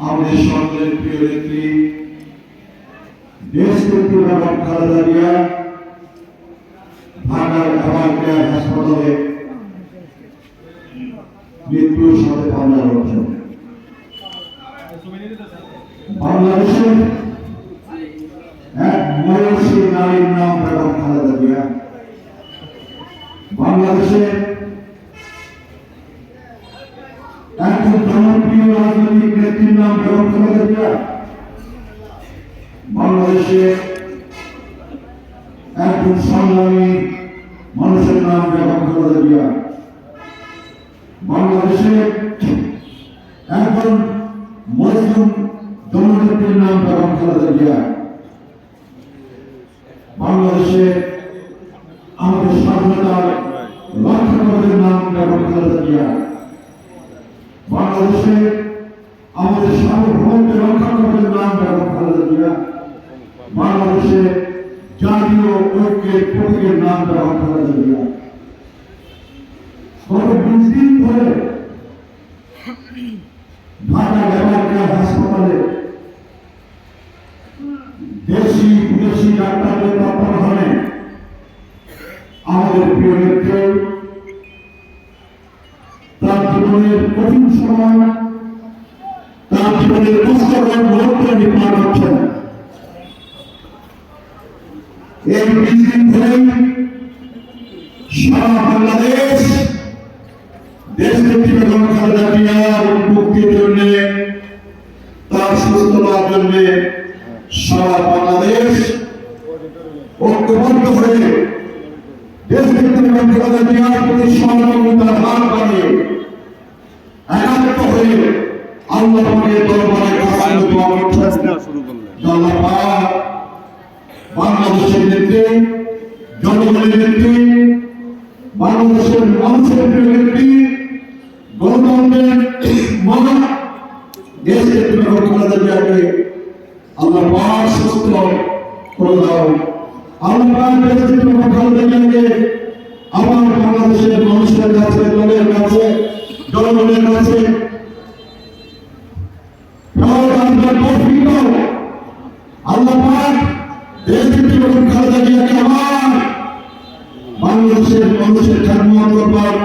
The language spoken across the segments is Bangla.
আমাদের সকলের প্রিয় নেত্রী দেশনেত্রী বেগম খালেদা জিয়া ঢাকার এভার কেয়ার হাসপাতালে মৃত্যুর সাথে পাঞ্জা লড়ছেন। বাংলাদেশের এক মহিষী নারীর নাম বেগম খালেদা জিয়া। বাংলাদেশের একজন জনপ্রিয় রাজনৈতিক নেত্রীর নাম বেগম খালেদা জিয়া। বাংলাদেশে একজন সংগ্রামী মানুষের নাম বেগম খালেদা জিয়া। বাংলাদেশে একজন মুসলিম জননেত্রীর নাম বেগম খালেদা জিয়া। বাংলাদেশে আমাদের স্বাধীনতার রক্ষাকর্তার নাম বেগম খালেদা জিয়া। বাংলাদেশে আমাদের সার্বভৌমত্ব রক্ষাকর্তার নাম বেগম খালেদা জিয়া। বাংলাদেশে জাতীয় ঐক্যের প্রতীকের নাম বেগম খালেদা জিয়া। গত 20 দিন ধরে ঢাকা এভার কেয়ার হাসপাতালে দেশি বিদেশি ডাক্তারদের তত্ত্বাবধানে আমাদের প্রিয় নেত্রী তার জীবনের কঠিন সময়, তার জীবনের কষ্টকর মুহূর্ত নির্মাণ করছেন। এই 20 দিন ধরেই সারা বাংলাদেশ দেশনেত্রী বেগম খালেদা জিয়ার মুক্তির জন্য, তার সুস্থতার জন্য সারা বাংলাদেশ ঐক্যবদ্ধ হয়ে দেশনেত্রী বেগম খালেদা জিয়ার প্রতি সহযোগিতার হাত বাড়িয়ে একাত্ম হয়ে আল্লাহ পাকের দরবারে কাছে দোয়া করছেন। আল্লাহ পাক বাংলাদেশের নেত্রী, জনগণের নেত্রী, বাংলাদেশের মানুষের প্রিয় নেত্রী, গণতন্ত্রের মা দেশনেত্রী বেগম খালেদা জিয়াকে আল্লাহ পাক সুস্থ করে দাও। আল্লাহ পাক দেশনেত্রী বেগম খালেদা জিয়াকে আমার বাংলাদেশের মানুষের কাছে, দলের কাছে, জনগণের কাছে আল্লাহ পাক দেশনেত্রী বেগম খালেদা জিয়াকে আমার বাংলাদেশের মানুষের খেদমত করবার,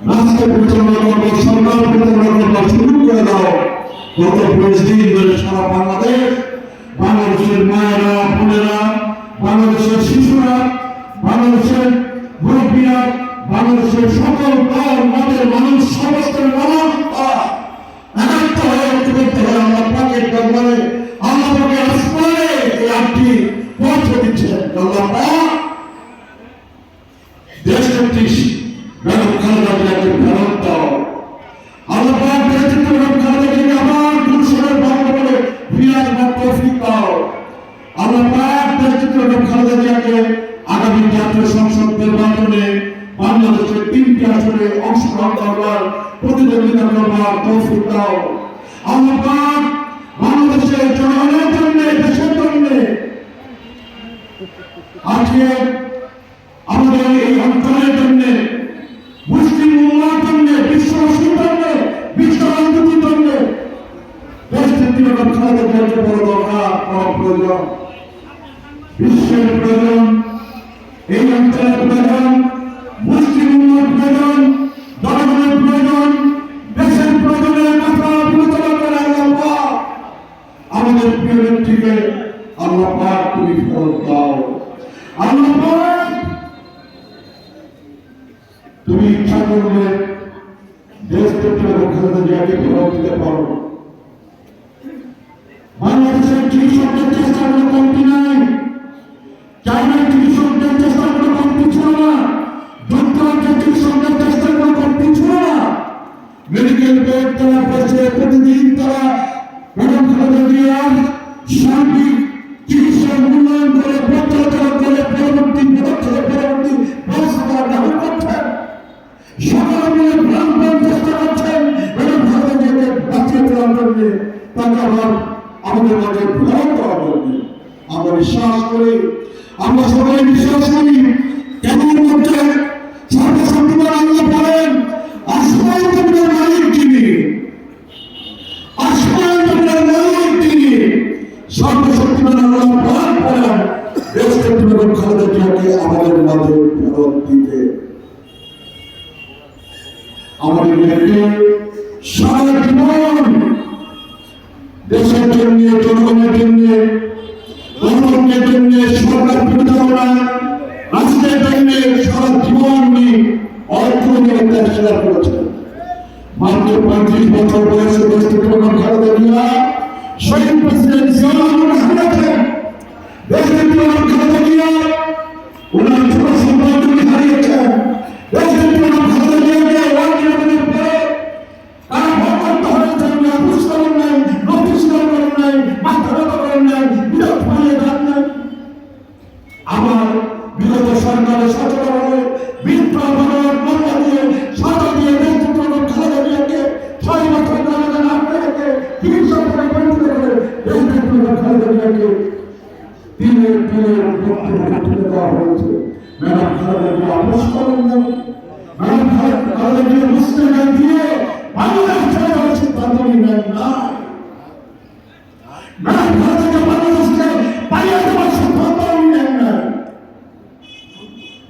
রাষ্ট্র পরিচালনা করবার, সরকার পরিচালনা করবার শুরু করে দাও। গত 20 দিন ধরে সারা বাংলাদেশ, বাংলাদেশের মায়েরা, বোনেরা, বাংলাদেশের শিশুরা, বাংলাদেশের মুরব্বীরা, বাংলাদেশের সকল দল মতের মানুষ, সমস্ত মানুষ একাত্ম হয়ে ঐক্যবদ্ধ হয়ে আল্লাহ পাকের দরবারে, আল্লাহ পাকের আসমানে এই আটটি পৌঁছে দিচ্ছেন। আল্লাহ পাক দেশনেত্রী বেগম খালেদা জিয়াকে ফেরত দাও। আল্লাহ পাক দেশনেত্রী বেগম খালেদা জিয়াকে আবার গুলশানের বঙ্গবন্ধে ফিরে আসবার তৌফিক দাও। আল্লাহ পাক দেশনেত্রী বেগম খালেদা জিয়াকে আগামী জাতীয় সংসদ নির্বাচনে বাংলাদেশের 3টি আসনে অংশগ্রহণ করবার, প্রতিদ্বন্দ্বিতা করবার তৌফিক দাও। আল্লাহ পাক বাংলাদেশের জনগণের জন্য, দেশের জন্য আজকে আমাদের এই অঞ্চলের জন্য, মুসলিম উম্মার জন্য, বিশ্ববাসীর জন্য, বিশ্ব রাজনীতির জন্য দেশনেত্রী বেগম খালেদা জিয়াকে বড় দরকার, বড় প্রয়োজন। বিশ্বের প্রয়োজন, এই অঞ্চলের প্রয়োজন, মুসলিম উম্মার প্রয়োজন, জনগণের প্রয়োজন, দেশের প্রয়োজনের কথা বিবেচনা করে আল্লাহ পাক আমাদের প্রিয় নেত্রীকে আল্লাহ পাক তুমি ফেরত দাও। আল্লাহ পাক তুমি ইচ্ছা করলে দেশনেত্রী বেগম খালেদা জিয়াকে ফেরত দিতে পারো। বাংলাদেশের চিকিৎসকদের চেষ্টা কোনো কমতি নাই, চাইনার চিকিৎসকদের চেষ্টা কোনো কমতি ছিল না, যুক্তরাজ্যের চিকিৎসকদের চেষ্টা কোনো কমতি ছিল না। মেডিকেল বোর্ড তারা পেয়েছে, প্রতিদিন তারা বেগম খালেদা জিয়ার সার্বিক চিকিৎসা মূল্যায়ন করে, পর্যালোচনা করে পরবর্তী পদক্ষেপ, পরবর্তী ব্যবস্থা গ্রহণ করছেন। সকলে মিলে প্রাণপণ চেষ্টা করছেন বেগম খালেদা জিয়াকে বাঁচিয়ে তোলার জন্য, তাকে আবার আমাদের মাঝে ফেরত দেওয়ার জন্য। আমরা বিশ্বাস করি, আমরা সবাই বিশ্বাস করি, কেমন মধ্যে সর্বশক্তিমান আল্লাহ বলেন আসমান জমিনের মালিক যিনি, আসমান জমিনের সর্বশক্তিমান আল্লাহ প্রাণ করেন দেশকে বেগম খালেদা জিয়াকে আমাদের মাঝে ফেরত দিতে। আমাদের মেয়েকে সারা জীবন দেশের জন্য, জনগণের জন্য, গণতন্ত্রের জন্য, সরকার পরিচালনা, রাষ্ট্রের জন্য সারা জীবন নিয়ে অর্থনৈতিক ত্যাগ স্বীকার করেছেন। মাত্র 35 বছর বয়সে দেশকে বেগম খালেদা জিয়া শহীদ প্রেসিডেন্ট জিয়াউর রহমান হারিয়েছেন। দেশকে বেগম খালেদা জিয়া ওনার ছোট সন্তানকে হারিয়েছেন। দেশকে বেগম খালেদা জিয়াকে ওয়াকিলের পরে তারা ভক্ত হয়েছেন না, পুষ করেন নাই, নোটিশ করেন নাই, মাথা ব্যথা করেন নাই, বিরোধ পালিয়ে যান নাই। আবার বিগত সরকারের সচেতনভাবে মিথ্যা বলার মর্যাদা দিয়ে সাজা দিয়ে দেশকে বেগম খালেদা জিয়াকে 6 বছর কারাগারে আটকে রেখে চিকিৎসা করে বঞ্চিত করে দেশকে বেগম খালেদা জিয়াকে দিনের বক্তব্য তুলে দেওয়া হয়েছে। ম্যাডাম খালেদা জিয়া আপোষ করেন নাই। ম্যাডাম খালেদা জিয়া মুসলিম দিয়ে বাংলাদেশ ছেড়ে যাওয়ার সিদ্ধান্ত নেন না। ম্যাডাম খালেদা জিয়া বাংলাদেশকে পালিয়ে যাওয়ার সিদ্ধান্ত নেন না।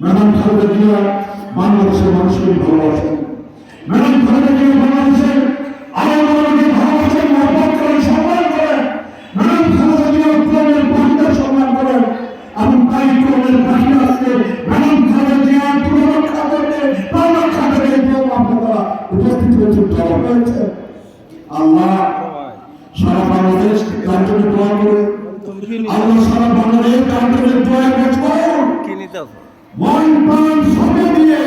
ম্যাডাম খালেদা জিয়া বাংলাদেশের মানুষকে ভালোবাসেন। ম্যাডাম খালেদা জিয়া বাংলাদেশের আলোচনাকে ভালোবাসেন, মহব্বত করেন, সম্মান করেন। ম্যাডাম খালেদা জিয়া কোরআনের পাখিদের সম্মান করেন এবং তাই কোরআনের পাখি আজকে ম্যাডাম খালেদা জিয়া রক্ষা করতে প্রাণ রক্ষা করে আপনারা উপস্থিত হয়েছেন, জড়ো হয়েছে। আল্লাহ সারা বাংলাদেশ তার জন্য দোয়া করে, আল্লাহ সারা বাংলাদেশ তার জন্য দোয়া করুন। মন প্রাণ সবে দিয়ে